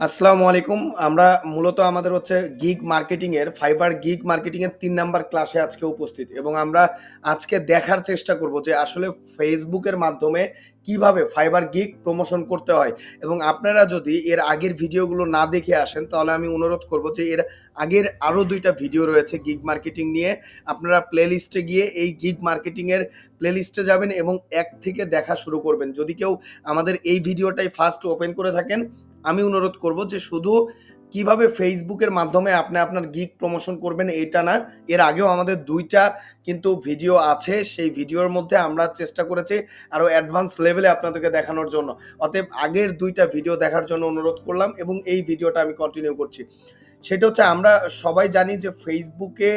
আসসালামু আলাইকুম। আমরা মূলত আমাদের হচ্ছে গিগ মার্কেটিং এর ফাইবার গিগ মার্কেটিং এর ৩ নাম্বার ক্লাসে আজকে উপস্থিত এবং আমরা আজকে দেখার চেষ্টা করব যে আসলে ফেসবুকের মাধ্যমে কিভাবে ফাইবার গিগ প্রমোশন করতে হয় এবং আপনারা যদি এর আগের ভিডিওগুলো না দেখে আসেন তাহলে আমি অনুরোধ করব যে এর আগের আরো ২ টা ভিডিও রয়েছে গিগ মার্কেটিং নিয়ে। আপনারা প্লেলিস্টে গিয়ে এই গিগ মার্কেটিং এর প্লেলিস্টে যাবেন এবং ১ থেকে দেখা শুরু করবেন। যদি কেউ আমাদের এই ভিডিওটাই ফার্স্ট ওপেন করে থাকেন আমি অনুরোধ করব যে শুধু কিভাবে ফেসবুকের মাধ্যমে আপনি আপনার গিগ প্রমোশন করবেন এটা না, এর আগেও আমাদের ২ টা কিন্তু ভিডিও আছে। সেই ভিডিওর মধ্যে আমরা চেষ্টা করেছি আরো অ্যাডভান্স লেভেলে আপনাদেরকে দেখানোর জন্য। অতএব আগের ২ টা ভিডিও দেখার জন্য অনুরোধ করলাম এবং এই ভিডিওটা আমি কন্টিনিউ করছি। সেটা হচ্ছে আমরা সবাই জানি যে ফেসবুকে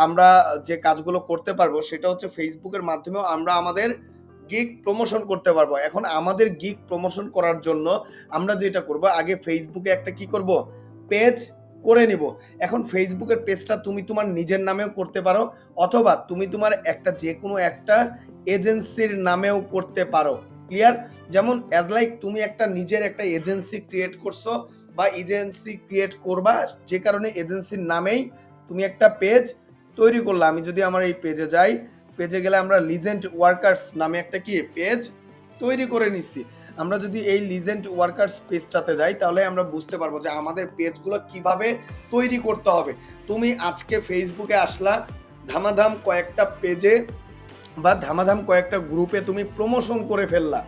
আমরা যে কাজগুলো করতে পারবো সেটা হচ্ছে ফেসবুকের মাধ্যমেও আমরা আমাদের গিগ প্রমোশন করতে পারবো। এখন আমাদের গিগ প্রমোশন করার জন্য আমরা যেটা করব আগে ফেসবুকে একটা কি করব পেজ করে নিব। এখন ফেসবুকের পেজটা তুমি তোমার নিজের নামেও করতে পারো অথবা তুমি তোমার একটা যেকোনো একটা এজেন্সির নামেও করতে পারো। ক্লিয়ার? যেমন অ্যাজ লাইক তুমি একটা নিজের একটা এজেন্সি ক্রিয়েট করছো বা এজেন্সি ক্রিয়েট করবা যে কারণে এজেন্সির নামেই তুমি একটা পেজ তৈরি করলা। আমি যদি আমার এই পেজে যাই, পেজে গেলে আমরা লিজেন্ড ওয়ার্কার্স নামে একটা কি পেজ তৈরি করে নিচ্ছি। আমরা যদি এই লিজেন্ড ওয়ার্কার্স পেজটাতে যাই তাহলে আমরা বুঝতে পারবো যে আমাদের পেজগুলো কিভাবে তৈরি করতে হবে। তুমি আজকে ফেসবুকে আসলা, ধামাধাম কয়েকটা পেজে বা ধামাধাম কয়েকটা গ্রুপে তুমি প্রমোশন করে ফেললা,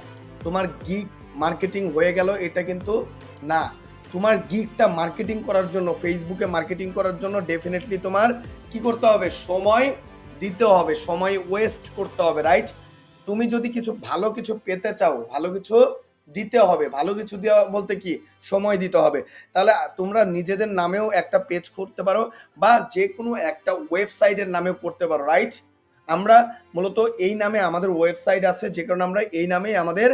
তোমার গিগ মার্কেটিং হয়ে গেল এটা কিন্তু না। তোমার গিগটা মার্কেটিং করার জন্য ফেসবুকে মার্কেটিং করার জন্য ডেফিনেটলি তোমার কি করতে হবে, সময় দিতে হবে, সময় ওয়েস্ট করতে হবে, রাইট? তুমি যদি কিছু ভালো কিছু পেতে চাও, ভালো কিছু দিতে হবে, ভালো কিছু দেওয়া বলতে কি সময় দিতে হবে। তাহলে তোমরা নিজেদের নামেও একটা পেজ করতে পারো বা যে কোনো একটা ওয়েবসাইটের নামেও করতে পারো, রাইট? আমরা মূলত এই নামে আমাদের ওয়েবসাইট আছে যে কারণে আমরা এই নামেই আমাদের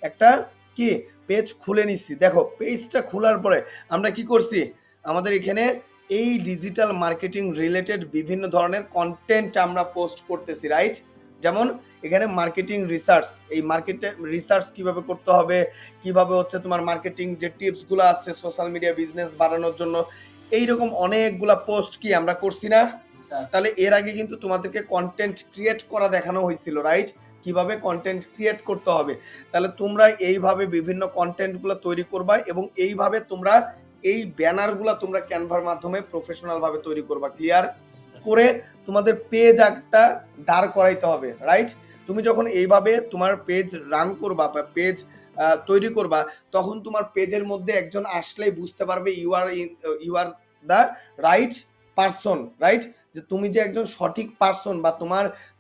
একটা কি পেজ খুলে নিচ্ছি। দেখো পেজটা খোলার পরে আমরা কি করছি, আমাদের এখানে এই ডিজিটাল মার্কেটিং রিলেটেড বিভিন্ন ধরনের কন্টেন্ট আমরা পোস্ট করতেছি, রাইট? যেমন এখানে মার্কেটিং রিসার্চ, এই মার্কেটে রিসার্চ কিভাবে করতে হবে, কিভাবে হচ্ছে তোমার মার্কেটিং যে টিপসগুলো আছে সোশ্যাল মিডিয়া বিজনেস বাড়ানোর জন্য, এইরকম অনেকগুলা পোস্ট কি আমরা করছি না? তাহলে এর আগে কিন্তু তোমাদেরকে কন্টেন্ট ক্রিয়েট করা দেখানো হয়েছিল, রাইট? কিভাবে কন্টেন্ট ক্রিয়েট করতে হবে। তাহলে তোমরা এইভাবে বিভিন্ন কন্টেন্টগুলো তৈরি করবা এবং এইভাবে তোমরা এই ব্যানারগুলো তোমরা ক্যানভার মাধ্যমে প্রফেশনাল ভাবে তৈরি করবা। ক্লিয়ার? করে তোমাদের পেজ একটা দাঁড় করাইতে হবে, রাইট? তুমি যখন এইভাবে তোমার পেজ রান করবা বা পেজ তৈরি করবা তখন তোমার পেজের মধ্যে একজন আসলেই বুঝতে পারবে you are the right person, right? যে তুমি যে একজন সঠিক পারসন বা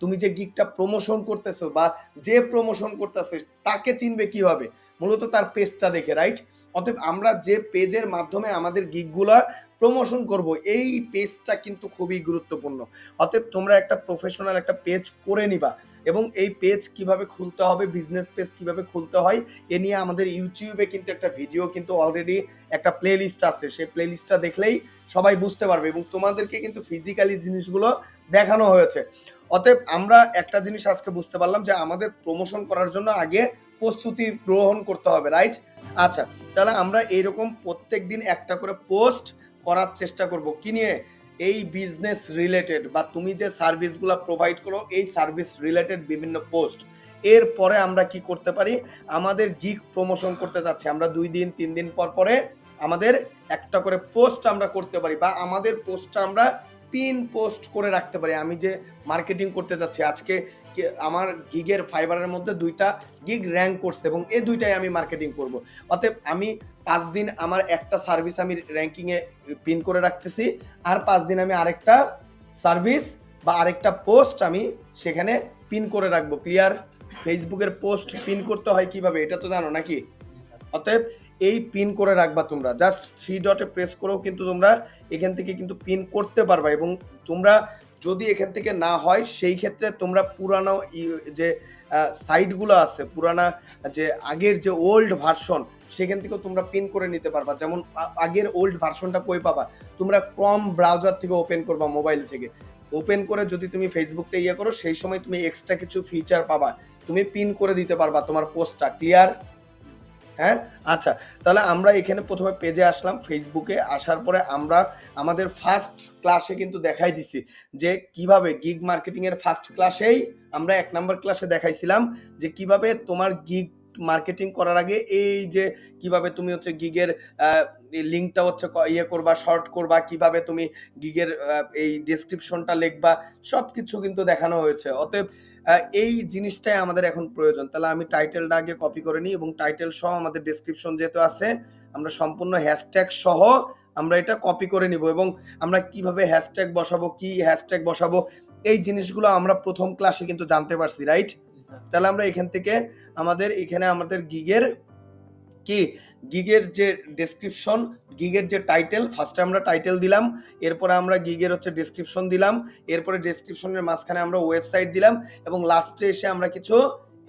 তুমি যে গিগটা প্রমোশন করতেছো বা যে প্রমোশন করতেছে তাকে চিনবে কিভাবে, মূলত তার পেজটা দেখে, রাইট? অতএব আমরা যে পেজের মাধ্যমে আমাদের গিগগুলা প্রমোশন করব এই পেজটা কিন্তু খুবই গুরুত্বপূর্ণ। অতএব তোমরা একটা প্রফেশনাল একটা পেজ করে নিবা এবং এই পেজ কিভাবে খুলতে হবে, বিজনেস পেজ কিভাবে খুলতে হয় এ নিয়ে আমাদের ইউটিউবে কিন্তু একটা ভিডিও কিন্তু অলরেডি একটা প্লে লিস্ট আছে, সেই প্লে লিস্টটা দেখলেই সবাই বুঝতে পারবে এবং তোমাদেরকে কিন্তু ফিজিক্যালি জিনিসগুলো দেখানো হয়েছে। অতএব আমরা একটা জিনিস আজকে বুঝতে পারলাম যে আমাদের প্রমোশন করার জন্য আগে প্রস্তুতি গ্রহণ করতে হবে, রাইট? আচ্ছা, তাহলে আমরা এইরকম প্রত্যেক দিন একটা করে পোস্ট করার চেষ্টা করব কি নিয়ে, এই বিজনেস রিলেটেড বা তুমি যে সার্ভিসগুলো প্রোভাইড করো এই সার্ভিস রিলেটেড বিভিন্ন পোস্ট। এরপরে আমরা কি করতে পারি, আমাদের গিগ প্রমোশন করতে যাচ্ছি আমরা ২ দিন ৩ দিন পর পরে আমাদের একটা করে পোস্ট আমরা করতে পারি বা আমাদের পোস্টটা আমরা পিন পোস্ট করে রাখতে পারি। আমি যে মার্কেটিং করতে যাচ্ছি আজকে আমার গিগের ফাইবারের মধ্যে ২টা গিগ র্যাঙ্ক করছে এবং এই ২টাই আমি মার্কেটিং করব। অতএব আমি ৫ দিন আমার একটা সার্ভিস আমি র্যাঙ্কিংয়ে পিন করে রাখতেছি আর ৫ দিন আমি আরেকটা সার্ভিস বা আরেকটা পোস্ট আমি সেখানে পিন করে রাখবো। ক্লিয়ার? ফেসবুকের পোস্ট পিন করতে হয় কিভাবে এটা তো জানো নাকি? অতএব এই পিন করে রাখবা তোমরা, জাস্ট 3 ডটে প্রেস করেও কিন্তু তোমরা এখান থেকে কিন্তু পিন করতে পারবা এবং তোমরা যদি এখান থেকে না হয় সেই ক্ষেত্রে তোমরা পুরানো যে সাইটগুলো আছে, পুরানা যে আগের যে ওল্ড ভার্সন সেখান থেকেও তোমরা পিন করে নিতে পারবা। যেমন আগের ওল্ড ভার্সনটা কই পাবা, তোমরা ক্রম ব্রাউজার থেকে ওপেন করবা, মোবাইল থেকে ওপেন করে যদি তুমি ফেসবুকটা করো সেই সময় তুমি এক্সট্রা কিছু ফিচার পাবা, তুমি পিন করে দিতে পারবা তোমার পোস্টটা। ক্লিয়ার? হ্যাঁ, আচ্ছা, তাহলে আমরা এখানে প্রথমে পেজে আসলাম, ফেসবুকে আসার পরে আমরা আমাদের ফার্স্ট ক্লাসে কিন্তু দেখাই দিছি যে কিভাবে গিগ মার্কেটিং এর ফার্স্ট ক্লাসেই আমরা 1 নাম্বার ক্লাসে দেখাইছিলাম যে কিভাবে তোমার গিগ মার্কেটিং করার আগে এই যে কিভাবে তুমি হচ্ছে গিগের লিঙ্কটা হচ্ছে ইয়ে করবা, শর্ট করবা, কিভাবে তুমি গিগের এই ডেসক্রিপশনটা লিখবা, সবকিছু কিন্তু দেখানো হয়েছে। অতএব এই জিনিসটাই আমাদের এখন প্রয়োজন। তাহলে আমি টাইটেলটা আগে কপি করে নিই এবং টাইটেল সহ আমাদের ডেসক্রিপশন যেহেতু আছে, আমরা সম্পূর্ণ হ্যাশট্যাগ সহ আমরা এটা কপি করে নিব এবং আমরা কিভাবে হ্যাশট্যাগ বসাবো, কি হ্যাশট্যাগ বসাবো, এই জিনিসগুলো আমরা প্রথম ক্লাসে কিন্তু জানতে পারছি, রাইট? তাহলে আমরা এখান থেকে আমাদের গিগের যে ডেসক্রিপশন, গিগের যে টাইটেল, ফার্স্টে আমরা টাইটেল দিলাম, এরপরে আমরা গিগের হচ্ছে ডেসক্রিপশন দিলাম, এরপরে ডেসক্রিপশনের মাঝখানে আমরা ওয়েবসাইট দিলাম এবং লাস্টে এসে আমরা কিছু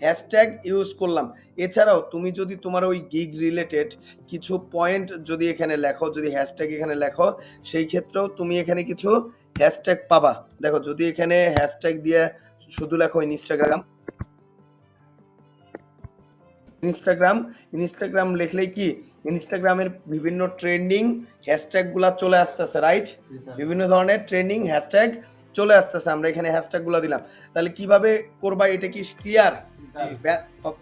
হ্যাশট্যাগ ইউজ করলাম। এছাড়াও তুমি যদি তোমার ওই গিগ রিলেটেড কিছু পয়েন্ট যদি এখানে লেখো, যদি হ্যাশট্যাগ এখানে লেখো, সেই ক্ষেত্রেও তুমি এখানে কিছু হ্যাশট্যাগ পাবা। দেখো, যদি এখানে হ্যাশট্যাগ দিয়ে শুধু লেখো ইনস্টাগ্রাম লিখলেই কি ইনস্টাগ্রামের বিভিন্ন ট্রেন্ডিং হ্যাশট্যাগ গুলা চলে আসতেছে, রাইট? বিভিন্ন ধরনের ট্রেন্ডিং হ্যাশট্যাগ চলে আসতেছে, আমরা এখানে হ্যাশট্যাগ গুলা দিলাম। তাহলে কিভাবে করবা এটা কি ক্লিয়ার?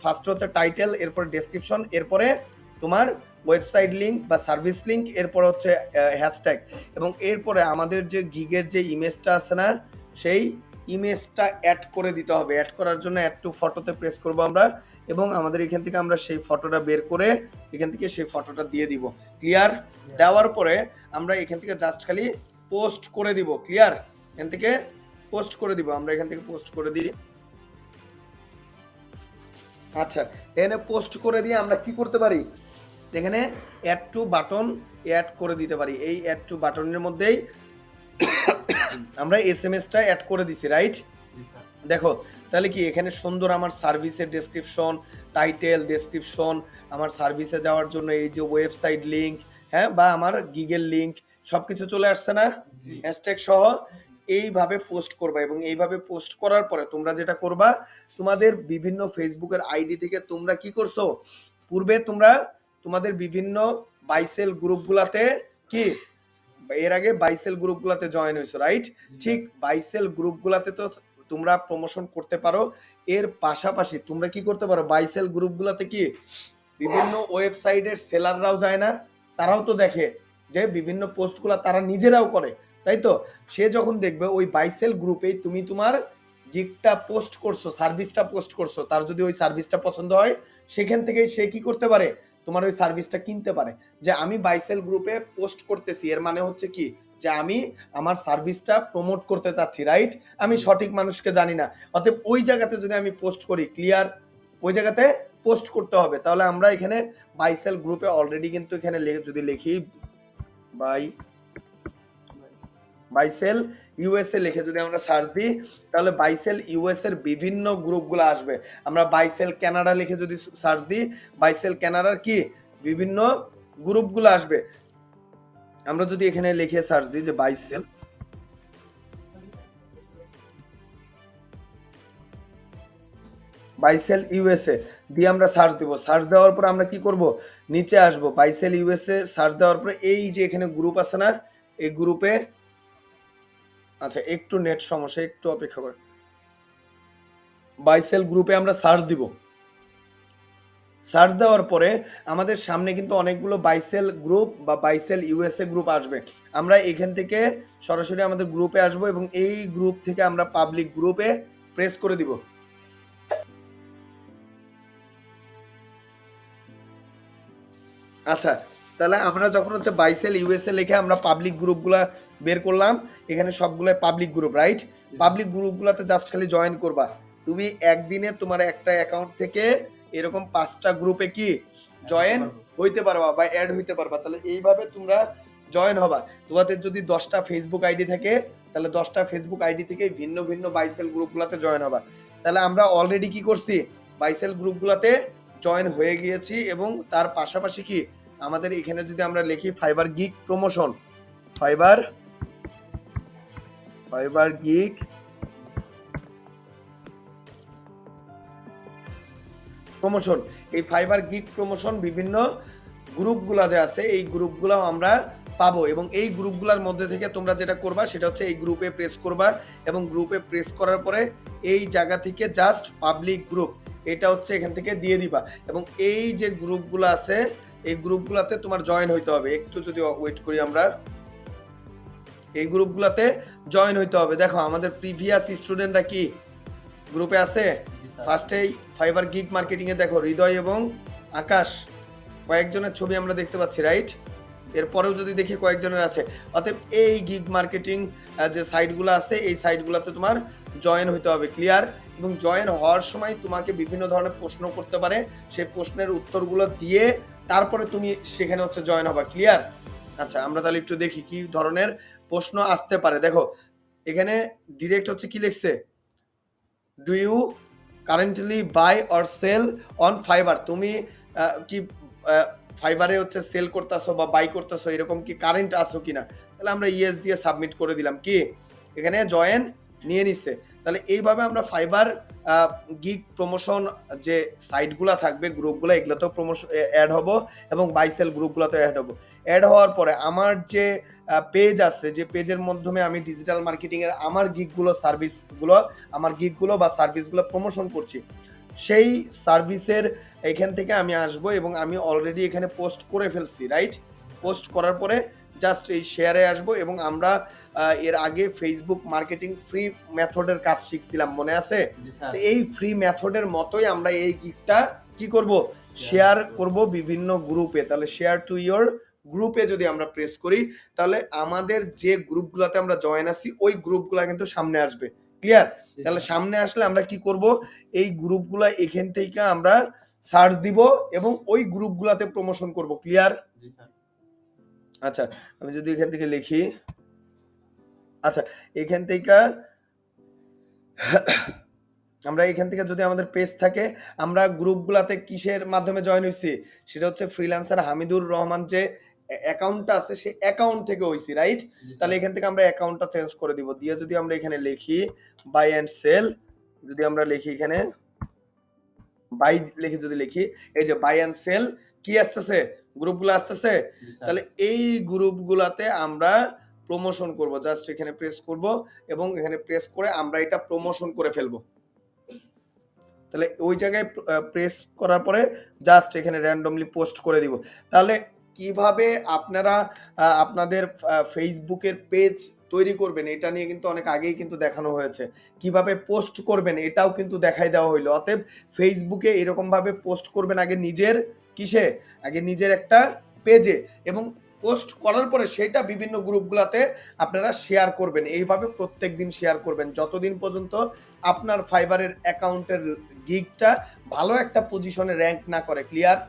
ফার্স্ট হচ্ছে টাইটেল, এরপর ডেসক্রিপশন, এরপরে তোমার ওয়েবসাইট লিংক বা সার্ভিস লিংক, এরপর হচ্ছে হ্যাশট্যাগ এবং এরপরে আমাদের যে গিগের যে ইমেজটা আছে না, সেই ইমেজটা অ্যাড করে দিতে হবে। অ্যাড করার জন্য অ্যাড টু ফটোতে প্রেস করব আমরা এবং আমাদের এখান থেকে আমরা সেই ফটোটা বের করে এখান থেকে সেই ফটোটা দিয়ে দিব। ক্লিয়ার? দেওয়ার পরে আমরা এখান থেকে জাস্ট খালি পোস্ট করে দিব। ক্লিয়ার? এখান থেকে পোস্ট করে দিব, আমরা এখান থেকে পোস্ট করে দিই। আচ্ছা, এখানে পোস্ট করে দিয়ে আমরা কি করতে পারি, এখানে অ্যাড টু বাটন অ্যাড করে দিতে পারি। এই অ্যাড টু বাটনের মধ্যেই আমরা এসএমএসটা অ্যাড করে দিছি, রাইট? দেখো, তাহলে কি এখানে সুন্দর আমার সার্ভিসের ডেসক্রিপশন, টাইটেল, ডেসক্রিপশন, আমার সার্ভিসে যাওয়ার জন্য এই যে ওয়েবসাইট লিংক, হ্যাঁ, বা আমার গিগের লিংক, সবকিছু চলে আসছে না হ্যাশট্যাগ সহ। এইভাবে পোস্ট করবা এবং এইভাবে পোস্ট করার পরে তোমরা যেটা করবা, তোমাদের বিভিন্ন ফেসবুকের আইডি থেকে তোমরা কি করছো, পূর্বে তোমরা তোমাদের বিভিন্ন বাইসেল গ্রুপগুলাতে কি এর আগে বাইসেল গ্রুপগুলাতে জয়েন হয়েছো, রাইট? ঠিক বাইসেল গ্রুপগুলাতে তো তোমরা প্রমোশন করতে পারো। এর পাশাপাশি তোমরা কি করতে পারো, বাইসেল গ্রুপগুলাতে কি বিভিন্ন ওয়েবসাইটের সেলাররাও যায় না, তারাও তো দেখে যে বিভিন্ন পোস্টগুলা তারা নিজেরাও করে, তাই তো? সে যখন দেখবে ওই বাইসেল গ্রুপেই তুমি তোমার গিগটা পোস্ট করছো, সার্ভিসটা পোস্ট করছো, তার যদি ওই সার্ভিসটা পছন্দ হয়, সেখান থেকেই সে কি করতে পারে, তোমার ওই সার্ভিসটা কিনতে পারে। যে আমি বাইসেল গ্রুপে পোস্ট করতেছি, এর মানে হচ্ছে কি যে আমি আমার সার্ভিসটা প্রমোট করতে চাচ্ছি, রাইট? আমি সঠিক মানুষকে জানি না, অতএব ওই জায়গাতে যদি আমি পোস্ট করি, ক্লিয়ার, ওই জায়গাতে পোস্ট করতে হবে। তাহলে আমরা এখানে বাইসেল গ্রুপে অলরেডি কিন্তু এখানে যদি লিখি বাইসেল ইউএসএ লিখে যদি আমরা সার্চ দিই, তাহলে বাইসেল ইউএস এর বিভিন্ন গ্রুপগুলো আসবে। আমরা বাইসেল কানাডা লিখে যদি সার্চ দিই, বাইসেল কানাডার কি বিভিন্ন গ্রুপগুলো আসবে। আমরা যদি এখানে লিখে সার্চ দিই যে বাইসেল ইউএসএ দিয়ে আমরা সার্চ দিব। সার্চ দেওয়ার পর আমরা কি করব, নিচে আসব, বাইসেল ইউএসএ সার্চ দেওয়ার পরে এই যে এখানে গ্রুপ আছে না, এই গ্রুপে, আচ্ছা একটু নেট সমস্যা, একটু অপেক্ষা করে, বাইসেল গ্রুপে আমরা সার্চ দিব। সার্চ দেওয়ার পরে আমাদের সামনে কিন্তু অনেকগুলো বাইসেল গ্রুপ বা বাইসেল ইউএসএ গ্রুপ আসবে। আমরা এখান থেকে সরাসরি আমাদের গ্রুপে আসব এবং এই গ্রুপ থেকে আমরা পাবলিক গ্রুপে প্রেস করে দিব। আচ্ছা, তাহলে আমরা যখন হচ্ছে বাইসেল ইউএসএ লিখে আমরা পাবলিক গ্রুপগুলা বের করলাম, এখানে সবগুলো পাবলিক গ্রুপ, রাইট? পাবলিক গ্রুপগুলোতে জাস্ট খালি জয়েন করবা। তুমি একদিনে তোমার একটা অ্যাকাউন্ট থেকে এরকম 5টা গ্রুপে কি জয়েন হইতে পারবা বা অ্যাড হইতে পারবা। তাহলে এইভাবে তোমরা জয়েন হবা। তোমাদের যদি 10টা ফেসবুক আইডি থাকে, তাহলে 10টা ফেসবুক আইডি থেকে ভিন্ন ভিন্ন বাইসেল গ্রুপগুলোতে জয়েন হবা। তাহলে আমরা অলরেডি কি করছি, বাইসেল গ্রুপগুলোতে জয়েন হয়ে গিয়েছি এবং তার পাশাপাশি কি আমাদের এখানে যদি আমরা লিখি fibre gig promotion, fibre gig promotion. এই ফাইবার গিগ প্রমোশন বিভিন্ন গ্রুপগুলা যে আছে এই গ্রুপগুলাও আমরা পাবো এবং এই গ্রুপগুলার মধ্যে থেকে তোমরা যেটা করবা সেটা হচ্ছে এই গ্রুপে প্রেস করবা এবং গ্রুপে প্রেস করার পরে এই জায়গা থেকে জাস্ট পাবলিক গ্রুপ এটা হচ্ছে এখান থেকে দিয়ে দিবা এবং এই যে গ্রুপগুলো আছে এই গ্রুপগুলাতে তোমার জয়েন হইতে হবে। একটু যদি ওয়েট করি আমরা, এই গ্রুপগুলাতে জয়েন হইতে হবে। দেখো আমাদের প্রিভিয়াস স্টুডেন্টরা কি গ্রুপে আছে। ফার্স্টেই ফাইবার গিগ মার্কেটিং এ দেখো হৃদয় এবং আকাশ কয়েকজনের ছবি আমরা দেখতে পাচ্ছি, রাইট? এরপরেও যদি দেখি কয়েকজনের আছে। অতএব এই গিগ মার্কেটিং যে সাইটগুলো আছে এই সাইটগুলোতে তোমার জয়েন হইতে হবে, ক্লিয়ার? এবং জয়েন হওয়ার সময় তোমাকে বিভিন্ন ধরনের প্রশ্ন করতে পারে, সেই প্রশ্নের উত্তরগুলো দিয়ে তারপরে তুমি সেখানে হচ্ছে জয়েন হবা, ক্লিয়ার? আচ্ছা আমরা তাহলে একটু দেখি কি ধরনের প্রশ্ন আসতে পারে। দেখো এখানে ডিরেক্ট হচ্ছে কি লিখছে, do you currently buy or sell on fiber? তুমি কি ফাইবারে হচ্ছে সেল করতেছো বা বাই করতেছো, এরকম কি কারেন্ট আছো কিনা? তাহলে আমরা ইয়েস দিয়ে সাবমিট করে দিলাম, কি এখানে জয়েন নিয়ে নিচ্ছে। তাহলে এইভাবে আমরা ফাইবার গিগ প্রমোশন যে সাইটগুলো থাকবে গ্রুপগুলো এগুলোতেও প্রমোশন অ্যাড হবো এবং বাই সেল গ্রুপগুলোতেও অ্যাড হবো। অ্যাড হওয়ার পরে আমার যে পেজ আছে, যে পেজের মাধ্যমে আমি ডিজিটাল মার্কেটিং এর আমার গিগগুলো সার্ভিসগুলো আমার গিগগুলো বা সার্ভিসগুলো প্রমোশন করছি, সেই সার্ভিসের এখান থেকে আমি আসবো এবং আমি অলরেডি এখানে পোস্ট করে ফেলছি, রাইট? পোস্ট করার পরে জাস্ট এই শেয়ারে আসবো এবং আমরা এর আগে ফেসবুক মার্কেটিং ফ্রি মেথডের কাজ শিখছিলাম, মনে আছে? তো এই ফ্রি মেথডের মতোই আমরা এই গিগটা কি করব, শেয়ার করব বিভিন্ন গ্রুপে। তাহলে শেয়ার টু ইয়োর গ্রুপে যদি আমরা প্রেস করি তাহলে আমাদের যে গ্রুপগুলোতে আমরা জয়েন আছি ওই গ্রুপগুলো কিন্তু সামনে আসবে, ক্লিয়ার? তাহলে সামনে আসলে আমরা কি করব, এই গ্রুপগুলো এখান থেকে আমরা সার্চ দিব এবং ওই গ্রুপগুলোতে প্রমোশন করব, ক্লিয়ার? আচ্ছা আমি যদি এখান থেকে লিখি, আচ্ছা এখান থেকে আমরা এখান থেকে যদি আমাদের পেজ থাকে আমরা গ্রুপগুলাতে কিসের মাধ্যমে জয়েন হইছি, সেটা হচ্ছে ফ্রিল্যান্সার হামিদুর রহমান যে অ্যাকাউন্টটা আছে সেই অ্যাকাউন্ট থেকে হইছি, রাইট? তাহলে এখান থেকে আমরা অ্যাকাউন্টটা চেঞ্জ করে দিব, দিয়ে যদি আমরা এখানে লিখি বাই এন্ড সেল, যদি আমরা লিখি এখানে বাই লিখে যদি লিখি, এই যে বাই এন্ড সেল কি আসতেছে, গ্রুপগুলো আসতেছে। তাহলে এই গ্রুপগুলাতে আমরা প্রমোশন করব, জাস্ট এখানে প্রেস করব এবং এখানে প্রেস করে আমরা এটা প্রমোশন করে ফেলবো। তাহলে ওই জায়গায় প্রেস করার পরে জাস্ট এখানে র্যান্ডমলি পোস্ট করে দিব। তাহলে কিভাবে আপনারা আপনাদের ফেসবুকের পেজ তৈরি করবেন এটা নিয়ে কিন্তু অনেক আগেই কিন্তু দেখানো হয়েছে, কিভাবে পোস্ট করবেন এটাও কিন্তু দেখাই দেওয়া হইলো। অতএব ফেসবুকে এরকম ভাবে পোস্ট করবেন আগে নিজের কিসে, আগে নিজের একটা পেজে এবং পোস্ট করার পরে সেটা বিভিন্ন গ্রুপগুলোতে আপনারা শেয়ার করবেন। এইভাবে প্রত্যেকদিন শেয়ার করবেন যতদিন পর্যন্ত আপনার ফাইবারের অ্যাকাউন্টের গিগটা ভালো একটা পজিশনে র্যাঙ্ক না করে, ক্লিয়ার?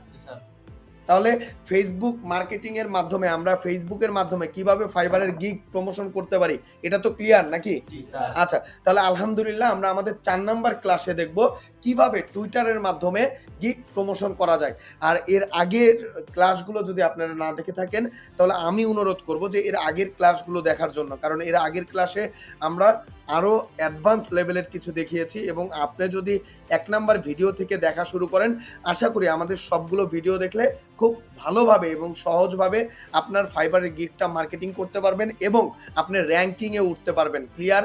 তাহলে ফেসবুক মার্কেটিং এর মাধ্যমে আমরা ফেসবুকের মাধ্যমে কিভাবে ফাইবারের গিগ প্রমোশন করতে পারি এটা তো ক্লিয়ার নাকি? আচ্ছা তাহলে আলহামদুলিল্লাহ আমরা আমাদের 4 নাম্বার ক্লাসে দেখব কিভাবে টুইটারের মাধ্যমে গিগ প্রমোশন করা যায়। আর এর আগের ক্লাসগুলো যদি আপনারা না দেখে থাকেন তাহলে আমি অনুরোধ করব যে এর আগের ক্লাসগুলো দেখার জন্য, কারণ এর আগের ক্লাসে আমরা আরো অ্যাডভান্স লেভেলের কিছু দেখিয়েছি এবং আপনি যদি 1 নাম্বার ভিডিও থেকে দেখা শুরু করেন আশা করি আমাদের সবগুলো ভিডিও দেখলে খুব ভালোভাবে এবং সহজভাবে আপনার ফাইবারের গিগটা মার্কেটিং করতে পারবেন এবং আপনি র্যাঙ্কিংয়ে উঠতে পারবেন, ক্লিয়ার?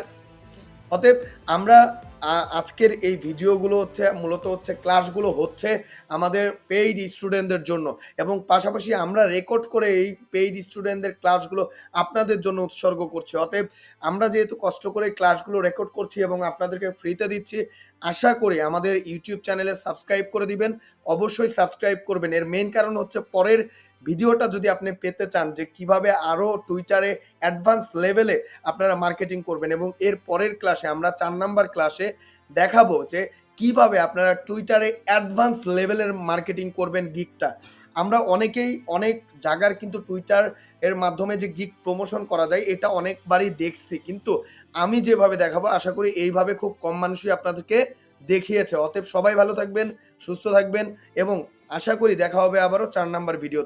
অতএব আমরা আজকের এই ভিডিওগুলো হচ্ছে মূলত হচ্ছে ক্লাসগুলো হচ্ছে আমাদের পেইড স্টুডেন্টদের জন্য এবং পাশাপাশি আমরা রেকর্ড করে এই পেইড স্টুডেন্টদের ক্লাসগুলো আপনাদের জন্য উৎসর্গ করছি। অতএব আমরা যেহেতু কষ্ট করে ক্লাসগুলো রেকর্ড করছি এবং আপনাদেরকে ফ্রিতে দিচ্ছি, আশা করি আমাদের ইউটিউব চ্যানেলে সাবস্ক্রাইব করে দিবেন, অবশ্যই সাবস্ক্রাইব করবেন। এর মেইন কারণ হচ্ছে পরের ভিডিওটা যদি আপনি পেতে চান যে কিভাবে আরো টুইটারে অ্যাডভান্স লেভেলে আপনারা মার্কেটিং করবেন এবং এর পরের ক্লাসে আমরা 4 নাম্বার ক্লাসে দেখাবো যে কিভাবে আপনারা টুইটারে অ্যাডভান্স লেভেলের মার্কেটিং করবেন গিগটা। আমরা অনেকেই অনেক জায়গার কিন্তু টুইটার এর মাধ্যমে যে গিগ প্রমোশন করা যায় এটা অনেকবারই দেখছি, কিন্তু আমি যেভাবে দেখাবো আশা করি এইভাবে খুব কম মানুষই আপনাদেরকে দেখিয়েছে। অতএব সবাই ভালো থাকবেন, সুস্থ থাকবেন এবং আশা করি দেখা হবে আবারও 4 নাম্বার ভিডিও।